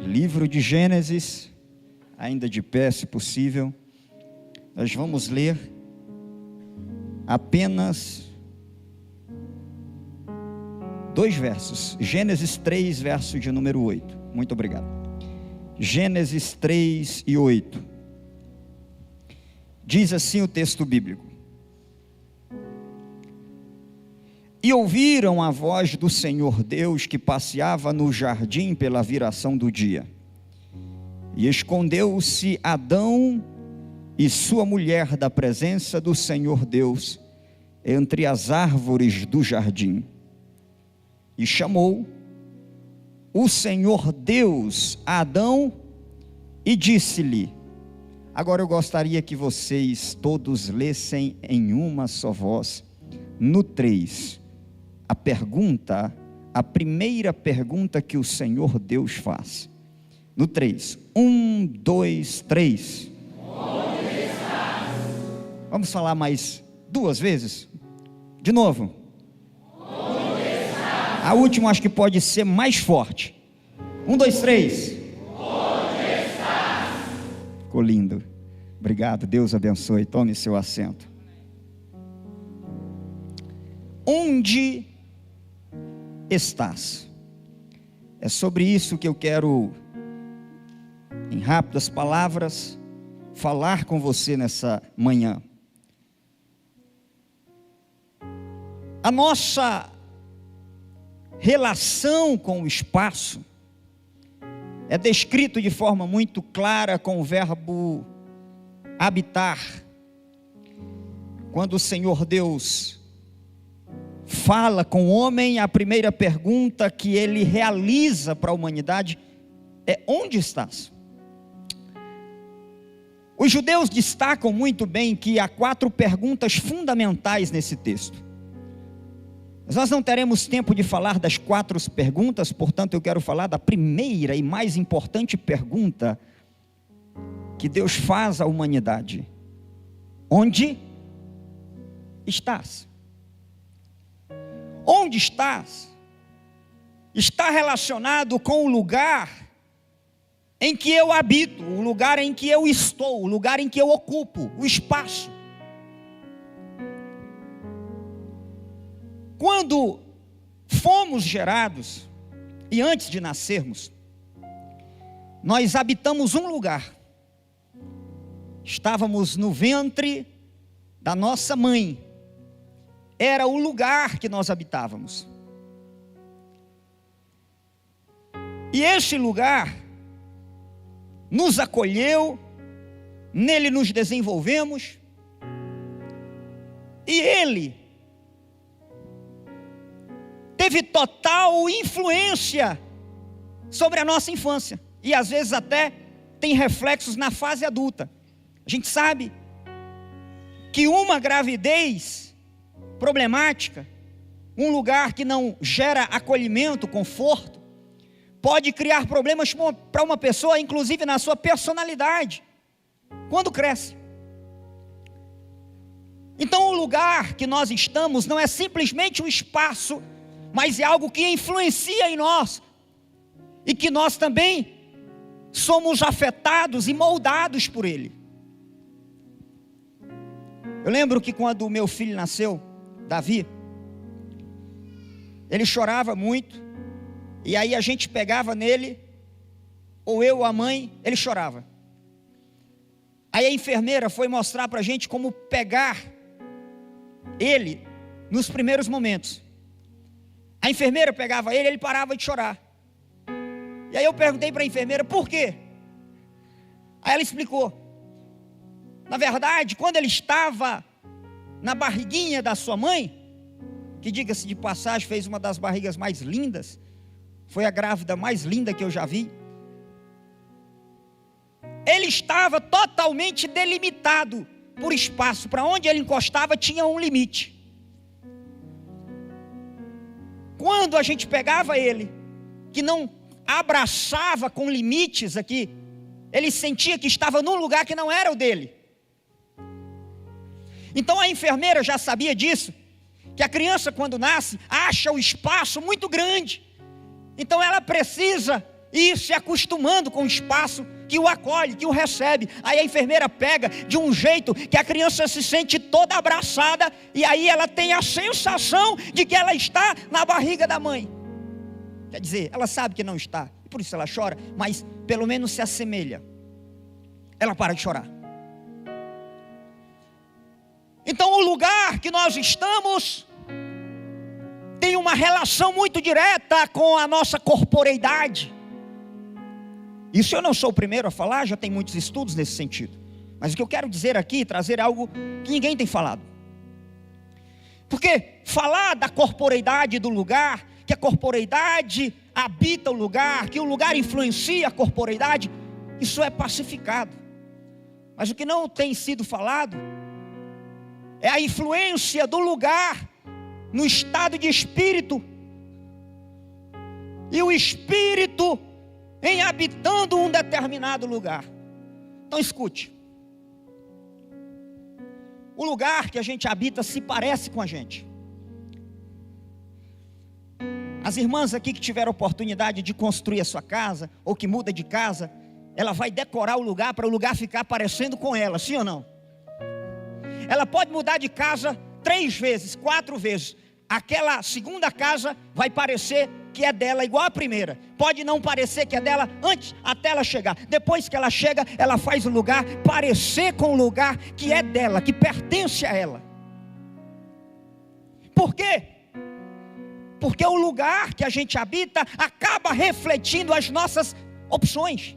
Livro de Gênesis, ainda de pé, se possível. Nós vamos ler apenas 2 versos. Gênesis 3, verso de número 8. Muito obrigado. Gênesis 3 e 8. Diz assim o texto bíblico: E ouviram a voz do Senhor Deus que passeava no jardim pela viração do dia. E escondeu-se Adão e sua mulher da presença do Senhor Deus entre as árvores do jardim. E chamou o Senhor Deus a Adão e disse-lhe. Agora eu gostaria que vocês todos lessem em uma só voz, no 3, a primeira pergunta que o Senhor Deus faz. No 3, 1, 2, 3. Onde estás? Vamos falar mais 2 vezes? De novo. Onde estás? A última acho que pode ser mais forte. 1, 2, 3. Onde estás? Ficou lindo. Obrigado, Deus abençoe. Tome seu assento. Onde estás? É sobre isso que eu quero, em rápidas palavras, falar com você nessa manhã. A nossa relação com o espaço é descrito de forma muito clara com o verbo habitar. Quando o Senhor Deus fala com o homem, a primeira pergunta que ele realiza para a humanidade é: onde estás? Os judeus destacam muito bem que há 4 perguntas fundamentais nesse texto. Mas nós não teremos tempo de falar das 4 perguntas, portanto eu quero falar da primeira e mais importante pergunta que Deus faz à humanidade: onde estás? Onde estás? Está relacionado com o lugar em que eu habito, o lugar em que eu estou, o lugar em que eu ocupo, o espaço. Quando fomos gerados, e antes de nascermos, nós habitamos um lugar. Estávamos no ventre da nossa mãe. Era o lugar que nós habitávamos. E este lugar nos acolheu, nele nos desenvolvemos, e ele teve total influência sobre a nossa infância, e às vezes até tem reflexos na fase adulta. A gente sabe que uma gravidez problemática, um lugar que não gera acolhimento, conforto, pode criar problemas para uma pessoa, inclusive na sua personalidade, quando cresce. Então o lugar que nós estamos não é simplesmente um espaço, mas é algo que influencia em nós, e que nós também somos afetados e moldados por ele. Eu lembro que quando o meu filho nasceu, Davi, ele chorava muito, e aí a gente pegava nele, ou eu ou a mãe, ele chorava. Aí a enfermeira foi mostrar para a gente como pegar ele nos primeiros momentos. A enfermeira pegava ele, ele parava de chorar. E aí eu perguntei para a enfermeira, por quê? Aí ela explicou. Na verdade, quando ele estava na barriguinha da sua mãe, que diga-se de passagem, fez uma das barrigas mais lindas, foi a grávida mais linda que eu já vi, ele estava totalmente delimitado por espaço. Para onde ele encostava tinha um limite. Quando a gente pegava ele, que não abraçava com limites aqui, ele sentia que estava num lugar que não era o dele. Então a enfermeira já sabia disso, que a criança quando nasce, acha o espaço muito grande. Então ela precisa e ir se acostumando com o espaço que o acolhe, que o recebe. Aí a enfermeira pega de um jeito que a criança se sente toda abraçada, e aí ela tem a sensação de que ela está na barriga da mãe. Quer dizer, ela sabe que não está, por isso ela chora, mas pelo menos se assemelha. Ela para de chorar. Então o lugar que nós estamos tem uma relação muito direta com a nossa corporeidade. Isso eu não sou o primeiro a falar, já tem muitos estudos nesse sentido. Mas o que eu quero dizer aqui, trazer algo que ninguém tem falado. Porque falar da corporeidade do lugar, que a corporeidade habita o lugar, que o lugar influencia a corporeidade, isso é pacificado. Mas o que não tem sido falado é a influência do lugar no estado de espírito, e o espírito em habitando um determinado lugar. Então escute, o lugar que a gente habita se parece com a gente. As irmãs aqui que tiveram oportunidade de construir a sua casa, ou que muda de casa, ela vai decorar o lugar para o lugar ficar parecendo com ela, sim ou não? Ela pode mudar de casa 3 vezes, 4 vezes. Aquela segunda casa vai parecer que é dela igual a primeira. Pode não parecer que é dela antes, até ela chegar. Depois que ela chega, ela faz o lugar parecer com o lugar que é dela, que pertence a ela. Por quê? Porque o lugar que a gente habita acaba refletindo as nossas opções.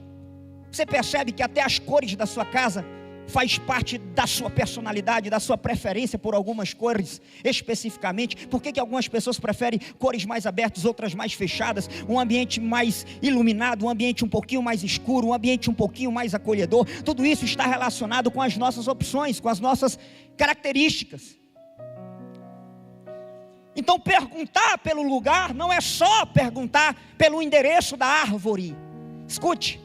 Você percebe que até as cores da sua casa faz parte da sua personalidade, da sua preferência por algumas cores especificamente. Por que algumas pessoas preferem cores mais abertas, outras mais fechadas, um ambiente mais iluminado, um ambiente um pouquinho mais escuro, um ambiente um pouquinho mais acolhedor? Tudo isso está relacionado com as nossas opções, com as nossas características. Então perguntar pelo lugar não é só perguntar pelo endereço da árvore. Escute,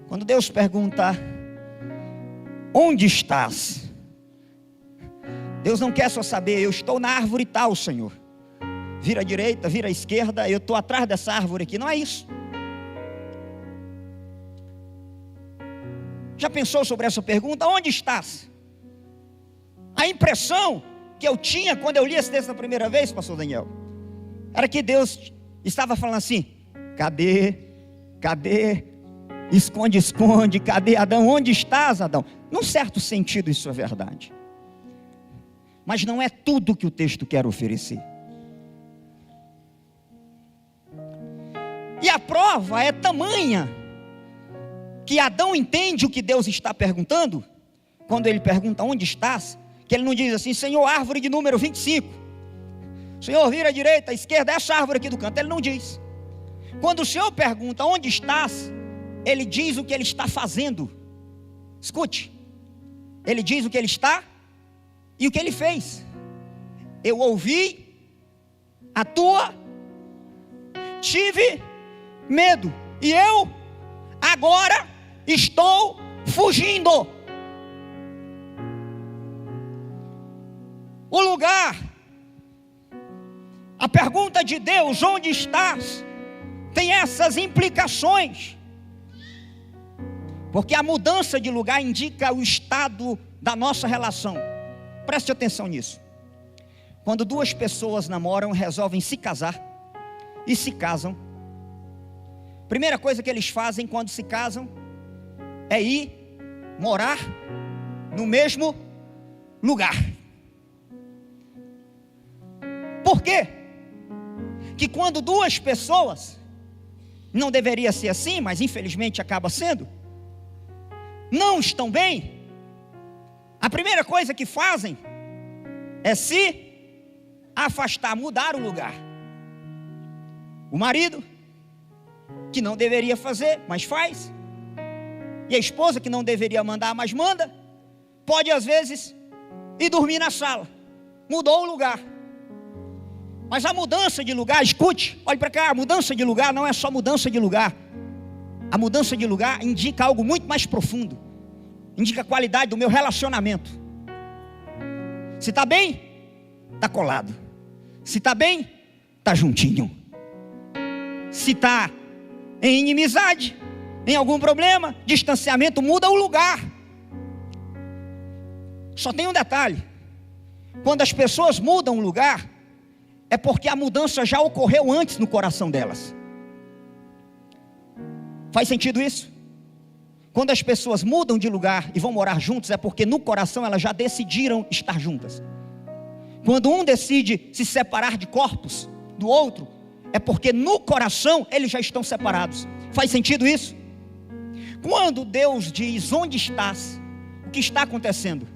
quando Deus pergunta: onde estás? Deus não quer só saber, eu estou na árvore tal, Senhor. Vira à direita, vira à esquerda, eu estou atrás dessa árvore aqui. Não é isso. Já pensou sobre essa pergunta? Onde estás? A impressão que eu tinha quando eu li esse texto a primeira vez, pastor Daniel, era que Deus estava falando assim: cadê? Esconde, esconde, cadê Adão? Onde estás, Adão? Num certo sentido isso é verdade, mas não é tudo que o texto quer oferecer. E a prova é tamanha que Adão entende o que Deus está perguntando, quando ele pergunta: onde estás? Que ele não diz assim: Senhor, árvore de número 25, Senhor, vira à direita, à esquerda, essa árvore aqui do canto. Ele não diz. Quando o Senhor pergunta: onde estás? Ele diz o que ele está fazendo. Escute, ele diz o que ele está e o que ele fez. Eu ouvi a tua, tive medo, e eu agora estou fugindo. O lugar, a pergunta de Deus: onde estás? Tem essas implicações, porque a mudança de lugar indica o estado da nossa relação. Preste atenção nisso. Quando 2 pessoas namoram, resolvem se casar e se casam, primeira coisa que eles fazem quando se casam é ir morar no mesmo lugar. Por quê? Que quando 2 pessoas, não deveria ser assim, mas infelizmente acaba sendo, não estão bem, a primeira coisa que fazem é se afastar, mudar o lugar. O marido, que não deveria fazer, mas faz, e a esposa, que não deveria mandar, mas manda, pode às vezes ir dormir na sala. Mudou o lugar. Mas a mudança de lugar, escute, olhe para cá, a mudança de lugar não é só mudança de lugar. A mudança de lugar indica algo muito mais profundo. Indica a qualidade do meu relacionamento. Se está bem, está colado. Se está bem, está juntinho. Se está em inimizade, em algum problema. Distanciamento muda o lugar. Só tem um detalhe: quando as pessoas mudam o lugar, é porque a mudança já ocorreu antes no coração delas. Faz sentido isso? Quando as pessoas mudam de lugar e vão morar juntos, é porque no coração elas já decidiram estar juntas. Quando um decide se separar de corpos do outro, é porque no coração eles já estão separados. Faz sentido isso? Quando Deus diz: onde estás? O que está acontecendo?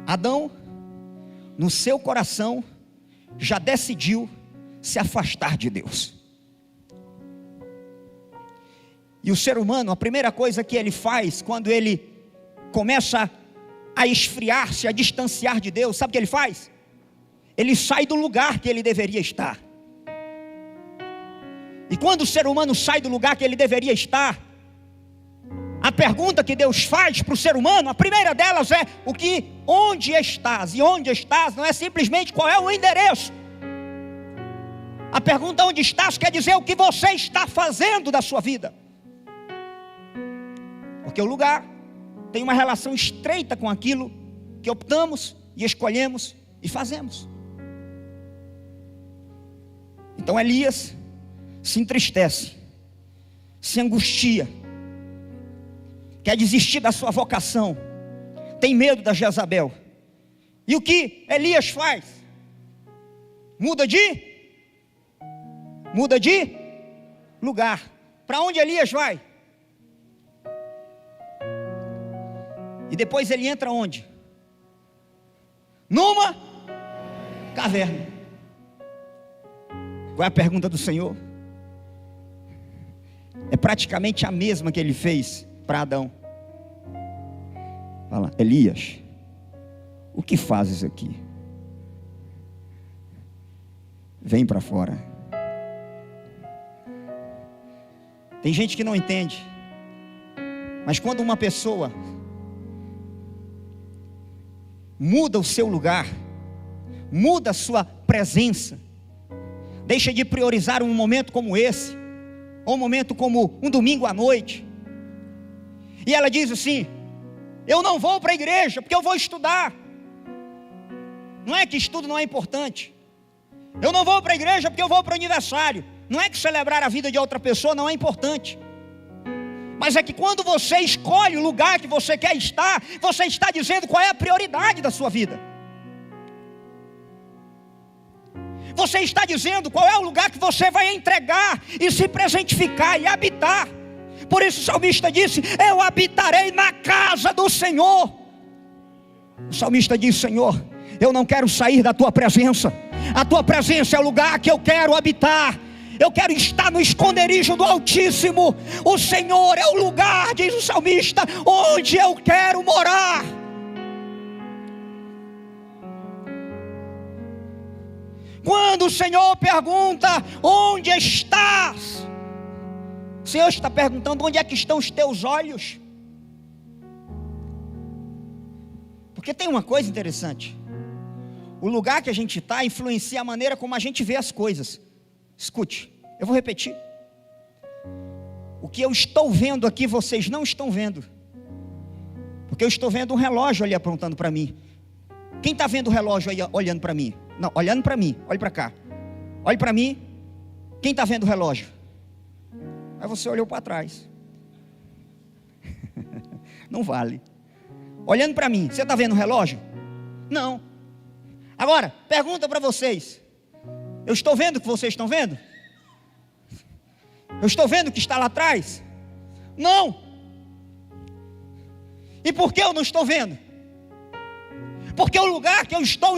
Adão, no seu coração, já decidiu se afastar de Deus. E o ser humano, a primeira coisa que ele faz quando ele começa a esfriar-se, a distanciar de Deus, sabe o que ele faz? Ele sai do lugar que ele deveria estar. E quando o ser humano sai do lugar que ele deveria estar, a pergunta que Deus faz para o ser humano, a primeira delas é: onde estás? E onde estás não é simplesmente qual é o endereço. A pergunta onde estás quer dizer o que você está fazendo da sua vida. Porque o lugar tem uma relação estreita com aquilo que optamos e escolhemos e fazemos. Então Elias se entristece, se angustia, quer desistir da sua vocação, tem medo da Jezabel. E o que Elias faz? Muda de lugar. Para onde Elias vai? E depois ele entra onde? Numa caverna. Qual é a pergunta do Senhor? É praticamente a mesma que ele fez para Adão. Fala: Elias, o que fazes aqui? Vem para fora. Tem gente que não entende, mas quando uma pessoa muda o seu lugar, muda a sua presença, deixa de priorizar um momento como esse, ou um momento como um domingo à noite, e ela diz assim: eu não vou para a igreja porque eu vou estudar. Não é que estudo não é importante. Eu não vou para a igreja porque eu vou para o aniversário. Não é que celebrar a vida de outra pessoa não é importante. Mas é que quando você escolhe o lugar que você quer estar, você está dizendo qual é a prioridade da sua vida. Você está dizendo qual é o lugar que você vai entregar e se presentificar e habitar. Por isso o salmista disse: eu habitarei na casa do Senhor. O salmista diz: Senhor, eu não quero sair da tua presença. A tua presença é o lugar que eu quero habitar. Eu quero estar no esconderijo do Altíssimo. O Senhor é o lugar, diz o salmista, onde eu quero morar. Quando o Senhor pergunta: onde estás? O Senhor está perguntando: onde é que estão os teus olhos? Porque tem uma coisa interessante: o lugar que a gente está influencia a maneira como a gente vê as coisas. Escute, eu vou repetir. O que eu estou vendo aqui, vocês não estão vendo. Porque eu estou vendo um relógio ali apontando para mim. Quem está vendo o relógio aí olhando para mim? Não, olhando para mim, olhe para cá. Olhe para mim. Quem está vendo o relógio? Aí você olhou para trás. Não vale. Olhando para mim, você está vendo o relógio? Não. Agora, pergunta para vocês: eu estou vendo o que vocês estão vendo? Eu estou vendo o que está lá atrás? Não. E por que eu não estou vendo? Porque o lugar que eu estou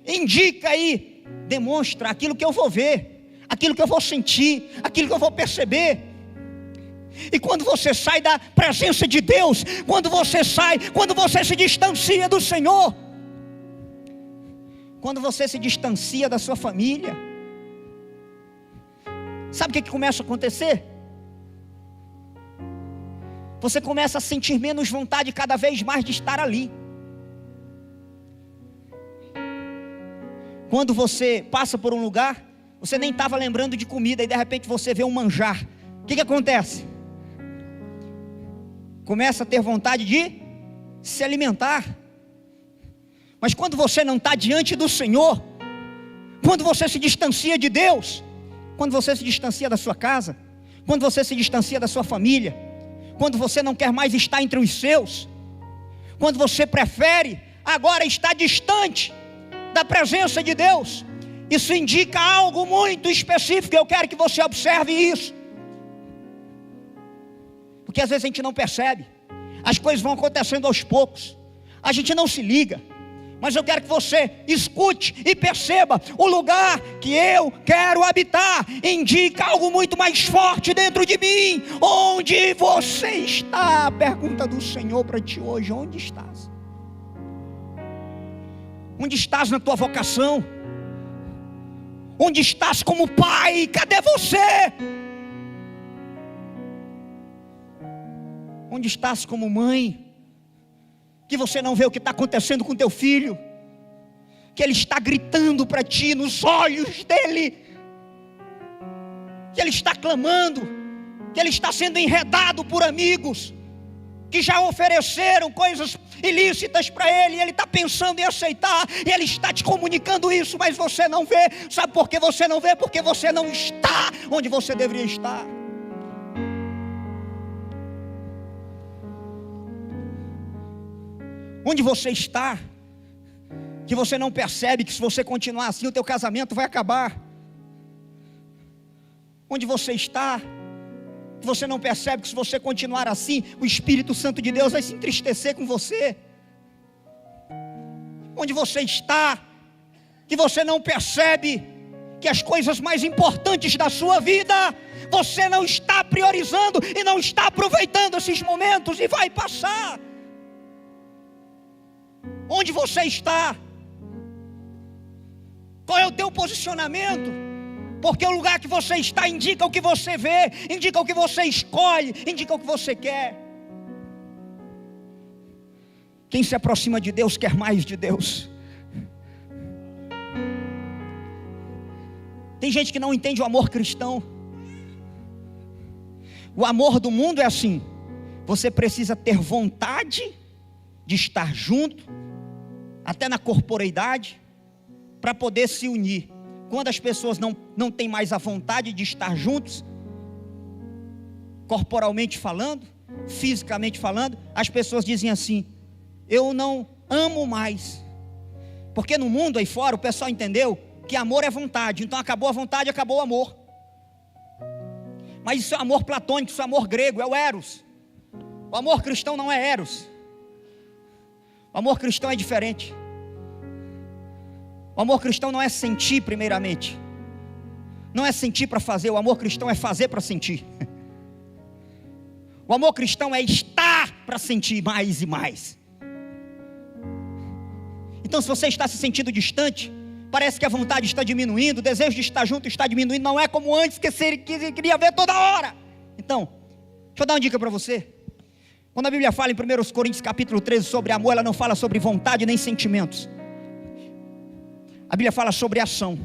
indica aí, demonstra aquilo que eu vou ver, aquilo que eu vou sentir, aquilo que eu vou perceber. E quando você sai da presença de Deus, quando você se distancia do Senhor, quando você se distancia da sua família, sabe o que começa a acontecer? Você começa a sentir menos vontade cada vez mais de estar ali. Quando você passa por um lugar, Você nem estava lembrando de comida e de repente você vê um manjar. O que acontece? Começa a ter vontade de se alimentar. Mas quando você não está diante do Senhor, quando você se distancia de Deus, quando você se distancia da sua casa, quando você se distancia da sua família, quando você não quer mais estar entre os seus, quando você prefere agora estar distante da presença de Deus, isso indica algo muito específico. Eu quero que você observe isso, porque às vezes a gente não percebe, as coisas vão acontecendo aos poucos, a gente não se liga. Mas eu quero que você escute e perceba: o lugar que eu quero habitar indica algo muito mais forte dentro de mim. Onde você está? A pergunta do Senhor para ti hoje: onde estás? Onde estás na tua vocação? Onde estás como pai? Cadê você? Onde estás como mãe? Que você não vê o que está acontecendo com teu filho, que ele está gritando para ti nos olhos dele, que ele está clamando, que ele está sendo enredado por amigos que já ofereceram coisas ilícitas para ele, e ele está pensando em aceitar, e ele está te comunicando isso, mas você não vê. Sabe por que você não vê? Porque você não está onde você deveria estar. Onde você está, que você não percebe que se você continuar assim, o teu casamento vai acabar. Onde você está, que você não percebe que se você continuar assim, o Espírito Santo de Deus vai se entristecer com você. Onde você está, que você não percebe que as coisas mais importantes da sua vida, você não está priorizando e não está aproveitando esses momentos, e vai passar. Onde você está? Qual é o teu posicionamento? Porque o lugar que você está indica o que você vê, indica o que você escolhe, indica o que você quer. Quem se aproxima de Deus quer mais de Deus. Tem gente que não entende o amor cristão. O amor do mundo é assim: você precisa ter vontade de estar junto, até na corporeidade, para poder se unir. Quando as pessoas não têm mais a vontade de estar juntos, corporalmente falando, fisicamente falando, as pessoas dizem assim: eu não amo mais. Porque no mundo aí fora o pessoal entendeu que amor é vontade. Então acabou a vontade, acabou o amor. Mas isso é amor platônico, isso é amor grego, é o eros. O amor cristão não é eros. O amor cristão é diferente. O amor cristão não é sentir primeiramente, não é sentir para fazer. O amor cristão é fazer para sentir. O amor cristão é estar para sentir mais e mais. Então, se você está se sentindo distante, parece que a vontade está diminuindo, o desejo de estar junto está diminuindo, não é como antes, que você queria ver toda hora. Então, deixa eu dar uma dica para você. Quando a Bíblia fala em 1 Coríntios capítulo 13 sobre amor, ela não fala sobre vontade nem sentimentos. A Bíblia fala sobre ação,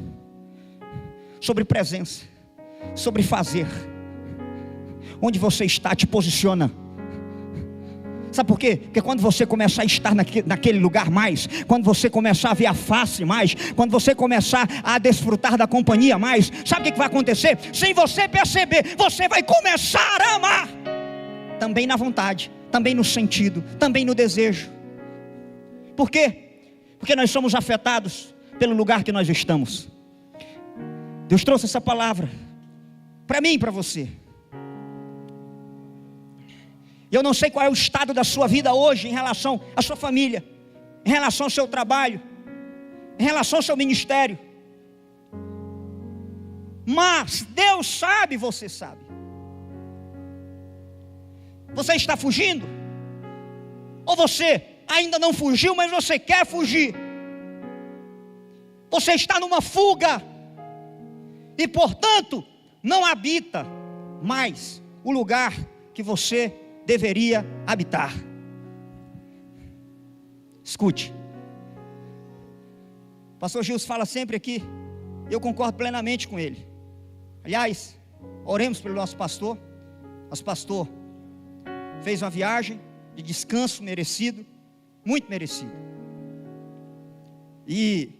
sobre presença, sobre fazer. Onde você está te posiciona. Sabe por quê? Porque quando você começar a estar naquele lugar mais, quando você começar a ver a face mais, quando você começar a desfrutar da companhia mais, sabe o que vai acontecer? Sem você perceber, você vai começar a amar. Também na vontade, também no sentido, também no desejo. Por quê? Porque nós somos afetados pelo lugar que nós estamos. Deus trouxe essa palavra para mim e para você. Eu não sei qual é o estado da sua vida hoje em relação à sua família, em relação ao seu trabalho, em relação ao seu ministério. Mas Deus sabe, você sabe. Você está fugindo? Ou você ainda não fugiu, mas você quer fugir? Você está numa fuga e, portanto, não habita mais o lugar que você deveria habitar. Escute. O pastor Gilson fala sempre aqui Eu concordo plenamente com ele. Aliás, oremos pelo nosso pastor. Nosso pastor fez uma viagem de descanso merecido, muito merecido. E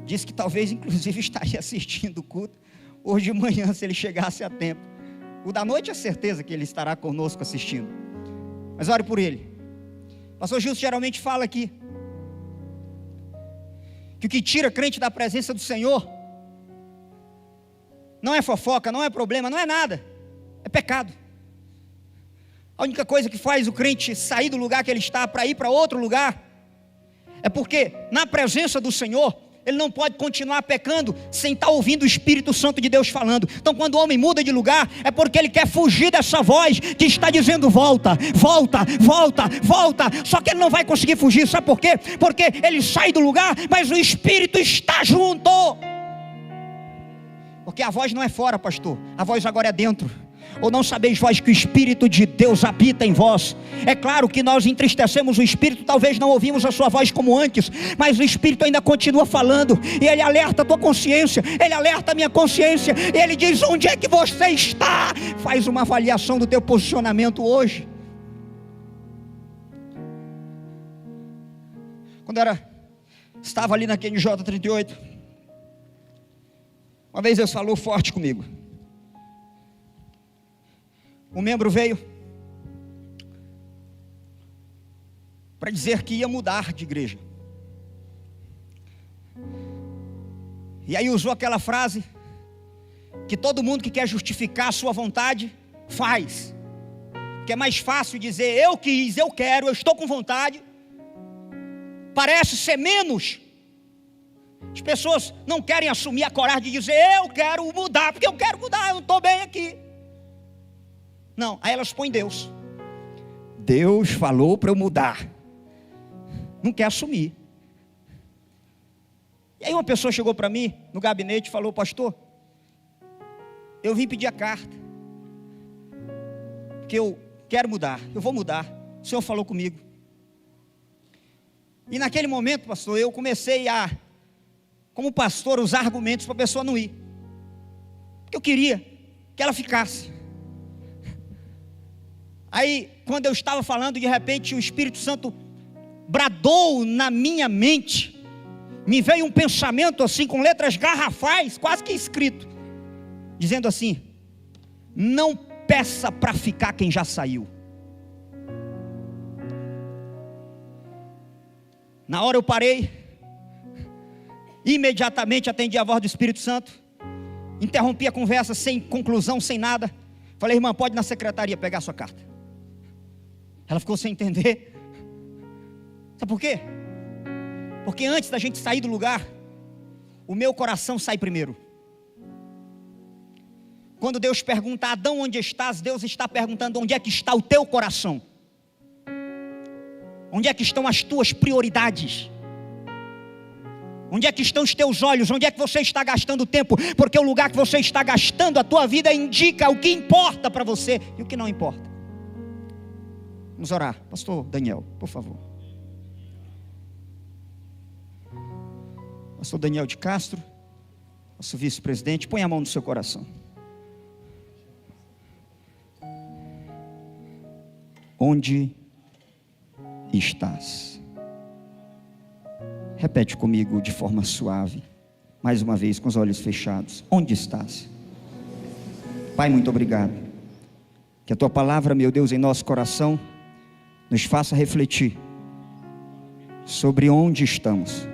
disse que talvez inclusive estaria assistindo o culto hoje de manhã, se ele chegasse a tempo. O da noite é certeza que ele estará conosco assistindo. Mas ore por ele. O pastor Gilson geralmente fala aqui que o que tira crente da presença do Senhor não é fofoca, não é problema, não é nada, é pecado. A única coisa que faz o crente sair do lugar que ele está para ir para outro lugar é porque na presença do Senhor ele não pode continuar pecando sem estar ouvindo o Espírito Santo de Deus falando. Então quando o homem muda de lugar, é porque ele quer fugir dessa voz que está dizendo volta, volta, volta, volta. Só que ele não vai conseguir fugir, sabe por quê? Porque ele sai do lugar, mas o Espírito está junto. Porque a voz não é fora, pastor, a voz agora é dentro. Ou não sabeis vós que o Espírito de Deus habita em vós? É claro que nós entristecemos o Espírito, talvez não ouvimos a sua voz como antes, mas o Espírito ainda continua falando, e ele alerta a tua consciência, ele alerta a minha consciência, e ele diz: onde é que você está? Faz uma avaliação do teu posicionamento hoje. Quando estava ali naquele J38, uma vez Deus falou forte comigo. Um membro veio para dizer que ia mudar de igreja. E aí usou aquela frase que todo mundo que quer justificar a sua vontade faz. Que é mais fácil dizer eu quis, eu quero, eu estou com vontade. Parece ser menos. As pessoas não querem assumir a coragem de dizer eu quero mudar, porque eu quero mudar, eu não estou bem aqui. Não, aí elas põem Deus. Deus falou para eu mudar. Não quer assumir. E aí uma pessoa chegou para mim no gabinete e falou: pastor, eu vim pedir a carta, porque eu quero mudar, eu vou mudar. O Senhor falou comigo. E naquele momento, pastor, eu comecei a, como pastor, usar argumentos para a pessoa não ir. Porque eu queria que ela ficasse. Aí, quando eu estava falando, de repente o Espírito Santo bradou na minha mente. Me veio um pensamento assim, com letras garrafais, quase que escrito, dizendo assim: não peça para ficar quem já saiu. Na hora eu parei, imediatamente atendi a voz do Espírito Santo, interrompi a conversa sem conclusão, sem nada. Falei: irmã, pode ir na secretaria pegar a sua carta. Ela ficou sem entender. Sabe por quê? Porque antes da gente sair do lugar, o meu coração sai primeiro. Quando Deus pergunta: Adão, onde estás? Deus está perguntando: onde é que está o teu coração? Onde é que estão as tuas prioridades? Onde é que estão os teus olhos? Onde é que você está gastando tempo? Porque o lugar que você está gastando a tua vida indica o que importa para você e o que não importa. Vamos orar. Pastor Daniel, por favor. Pastor Daniel de Castro, nosso vice-presidente, põe a mão no seu coração. Onde estás? Repete comigo de forma suave, mais uma vez, com os olhos fechados. Onde estás? Pai, muito obrigado. Que a tua palavra, meu Deus, em nosso coração nos faça refletir sobre onde estamos,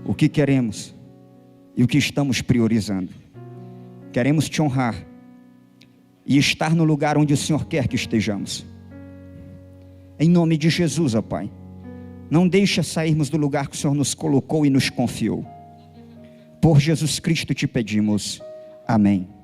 o que queremos e o que estamos priorizando. Queremos te honrar e estar no lugar onde o Senhor quer que estejamos. Em nome de Jesus, ó Pai, não deixa sairmos do lugar que o Senhor nos colocou e nos confiou. Por Jesus Cristo te pedimos. Amém.